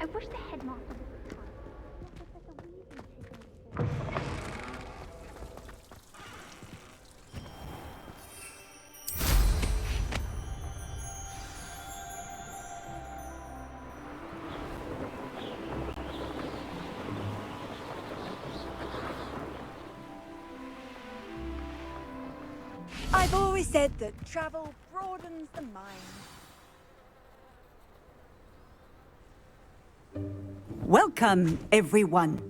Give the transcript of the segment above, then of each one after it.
I wish the headmaster would come. Professor Weasley I've always said that travel broadens the mind. Welcome, everyone.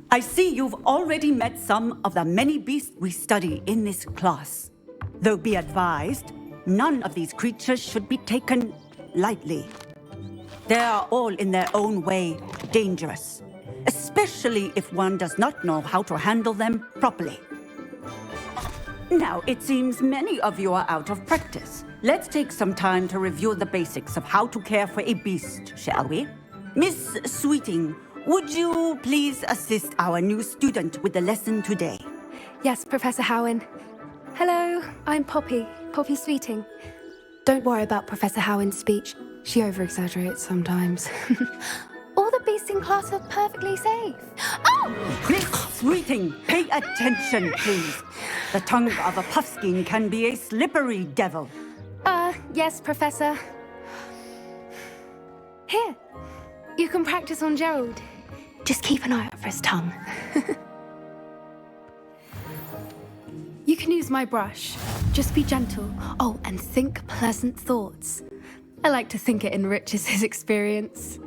I see you've already met some of the many beasts we study in this class. Though be advised, none of these creatures should be taken lightly. They are all in their own way dangerous, especially if one does not know how to handle them properly. Now, it seems many of you are out of practice. Let's take some time to review the basics of how to care for a beast, shall we? Miss Sweeting, would you please assist our new student with the lesson today? Yes, Professor Howen. Hello, I'm Poppy Sweeting. Don't worry about Professor Howen's speech. She over-exaggerates sometimes. All the beasts in class are perfectly safe. Oh! Miss Sweeting, pay attention, please. The tongue of a puffskein can be a slippery devil. Yes, Professor. Here, you can practice on Gerald. Just keep an eye out for his tongue. You can use my brush. Just be gentle. Oh, and think pleasant thoughts. I like to think it enriches his experience.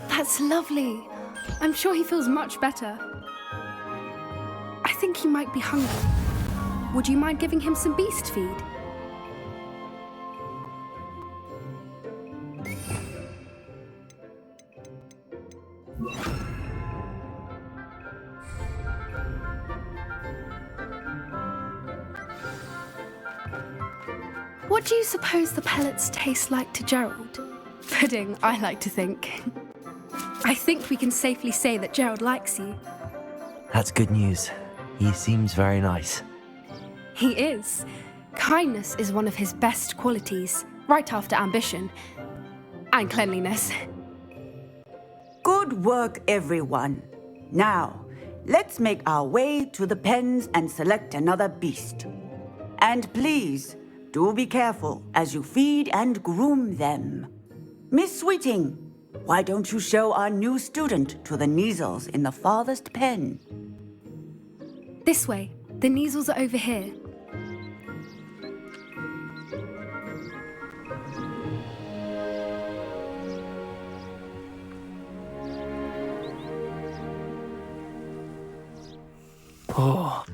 That's lovely. I'm sure he feels much better. I think he might be hungry. Would you mind giving him some beast feed? What do you suppose the pellets taste like to Gerald? Pudding, I like to think. I think we can safely say that Gerald likes you. That's good news. He seems very nice. He is. Kindness is one of his best qualities, right after ambition. And cleanliness. Good work, everyone. Now, let's make our way to the pens and select another beast. And please, do be careful as you feed and groom them. Miss Sweeting, why don't you show our new student to the Kneazles in the farthest pen? This way. The Kneazles are over here. Oh,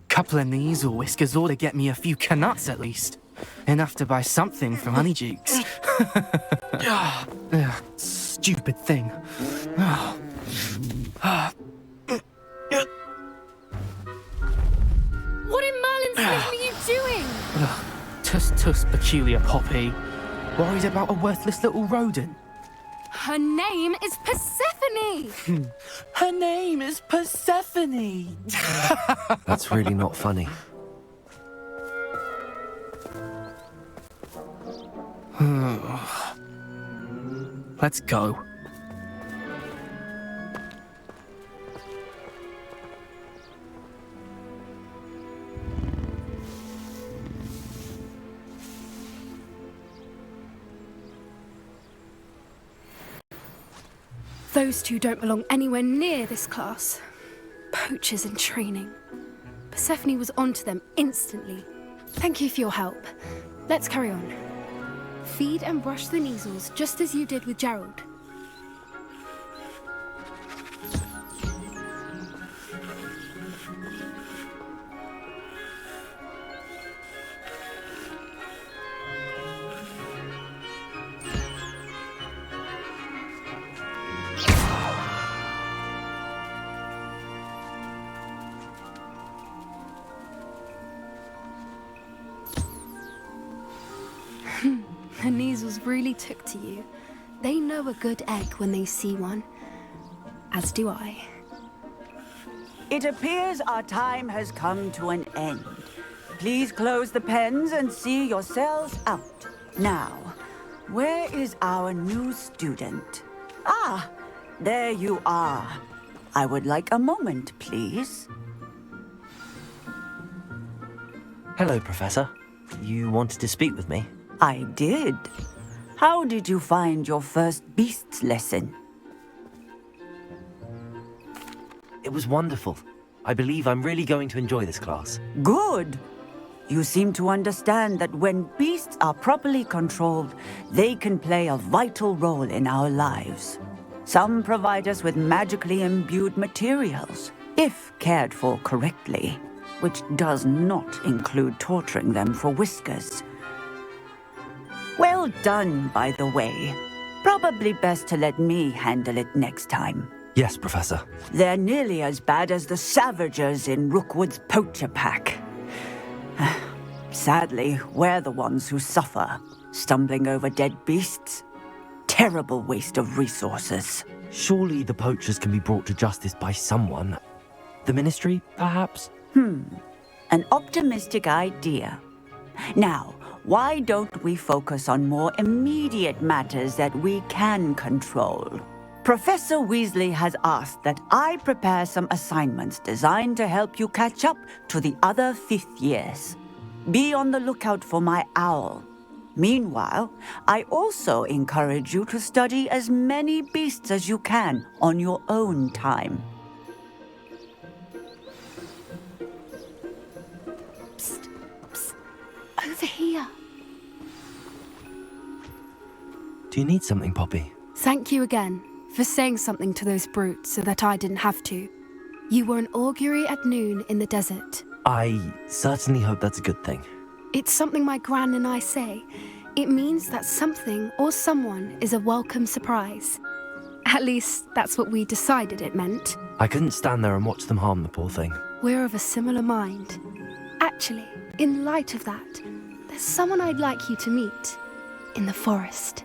couple of Kneazle whiskers ought to get me a few canuts at least. Enough to buy something from Honeydukes. Stupid thing. What in Merlin's name are you doing? Tuss, peculiar Poppy. Worried about a worthless little rodent. Her name is Persephone! Her name is Persephone! That's really not funny. Let's go. Those two don't belong anywhere near this class. Poachers in training. Persephone was onto them instantly. Thank you for your help. Let's carry on. Feed and brush the measles just as you did with Gerald. The measles really took to you. They know a good egg when they see one. As do I. It appears our time has come to an end. Please close the pens and see yourselves out. Now, where is our new student? Ah, there you are. I would like a moment, please. Hello, Professor. You wanted to speak with me? I did. How did you find your first beasts lesson? It was wonderful. I believe I'm really going to enjoy this class. Good. You seem to understand that when beasts are properly controlled, they can play a vital role in our lives. Some provide us with magically imbued materials, if cared for correctly, which does not include torturing them for whiskers. Well done, by the way. Probably best to let me handle it next time. Yes, Professor. They're nearly as bad as the Savagers in Rookwood's poacher pack. Sadly, we're the ones who suffer, stumbling over dead beasts. Terrible waste of resources. Surely the poachers can be brought to justice by someone. The Ministry, perhaps? An optimistic idea. Now, why don't we focus on more immediate matters that we can control? Professor Weasley has asked that I prepare some assignments designed to help you catch up to the other 5th years. Be on the lookout for my owl. Meanwhile, I also encourage you to study as many beasts as you can on your own time. Over here. Do you need something, Poppy? Thank you again for saying something to those brutes so that I didn't have to. You were an augury at noon in the desert. I certainly hope that's a good thing. It's something my gran and I say. It means that something or someone is a welcome surprise. At least, that's what we decided it meant. I couldn't stand there and watch them harm the poor thing. We're of a similar mind. Actually, in light of that, there's someone I'd like you to meet. In the forest.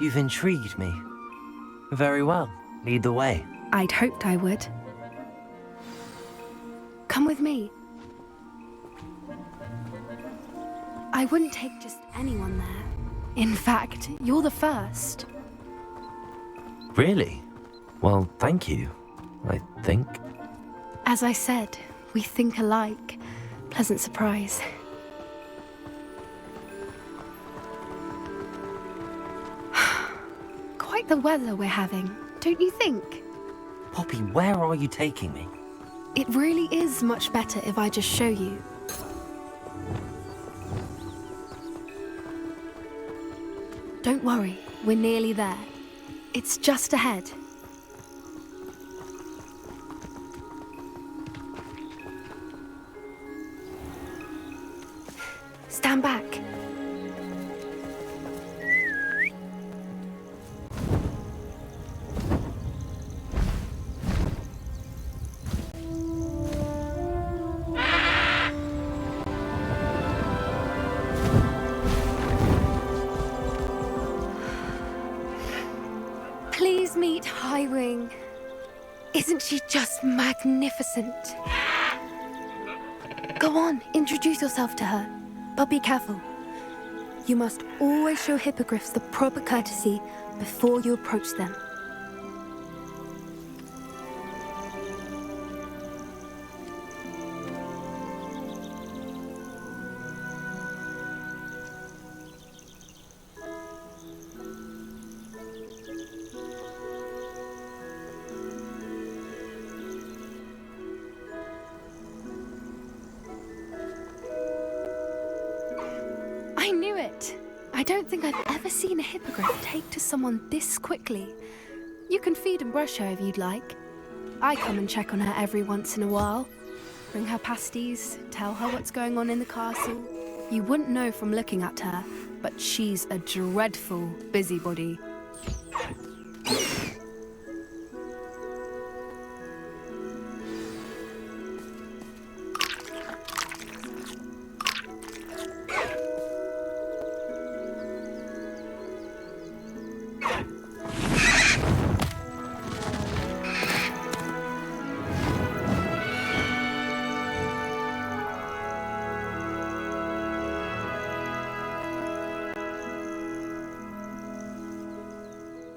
You've intrigued me. Very well. Lead the way. I'd hoped I would. Come with me. I wouldn't take just anyone there. In fact, you're the first. Really? Well, thank you, I think. As I said, we think alike. Pleasant surprise. Quite the weather we're having, don't you think? Poppy, where are you taking me? It really is much better if I just show you. Don't worry, we're nearly there. It's just ahead. Stand back. Please meet Highwing. Isn't she just magnificent? Go on, introduce yourself to her. But be careful. You must always show hippogriffs the proper courtesy before you approach them. I knew it! I don't think I've ever seen a hippogriff take to someone this quickly. You can feed and brush her if you'd like. I come and check on her every once in a while. Bring her pasties, tell her what's going on in the castle. You wouldn't know from looking at her, but she's a dreadful busybody.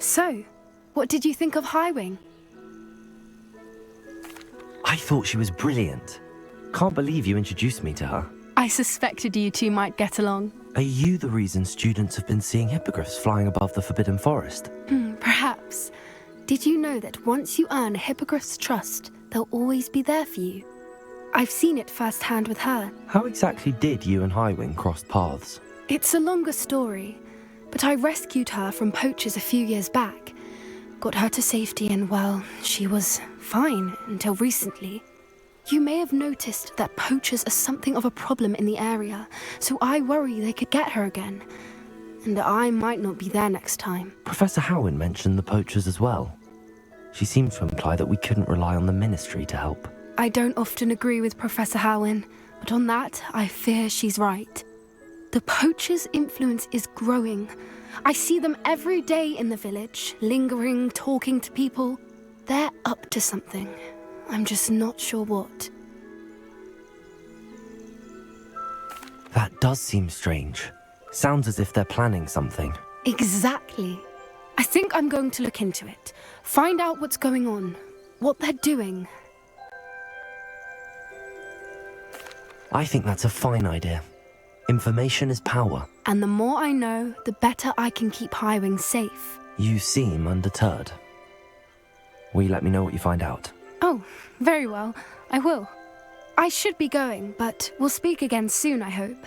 So, what did you think of Highwing? I thought she was brilliant. Can't believe you introduced me to her. I suspected you two might get along. Are you the reason students have been seeing hippogriffs flying above the Forbidden Forest? Perhaps. Did you know that once you earn a hippogriff's trust, they'll always be there for you? I've seen it firsthand with her. How exactly did you and Highwing cross paths? It's a longer story, but I rescued her from poachers a few years back. Got her to safety and, well, she was fine until recently. You may have noticed that poachers are something of a problem in the area, so I worry they could get her again. And I might not be there next time. Professor Howin mentioned the poachers as well. She seemed to imply that we couldn't rely on the Ministry to help. I don't often agree with Professor Howin, but on that, I fear she's right. The poachers' influence is growing. I see them every day in the village, lingering, talking to people. They're up to something. I'm just not sure what. That does seem strange. Sounds as if they're planning something. Exactly. I think I'm going to look into it. Find out what's going on, what they're doing. I think that's a fine idea. Information is power. And the more I know, the better I can keep Highwing safe. You seem undeterred. Will you let me know what you find out? Oh, very well. I will. I should be going, but we'll speak again soon, I hope.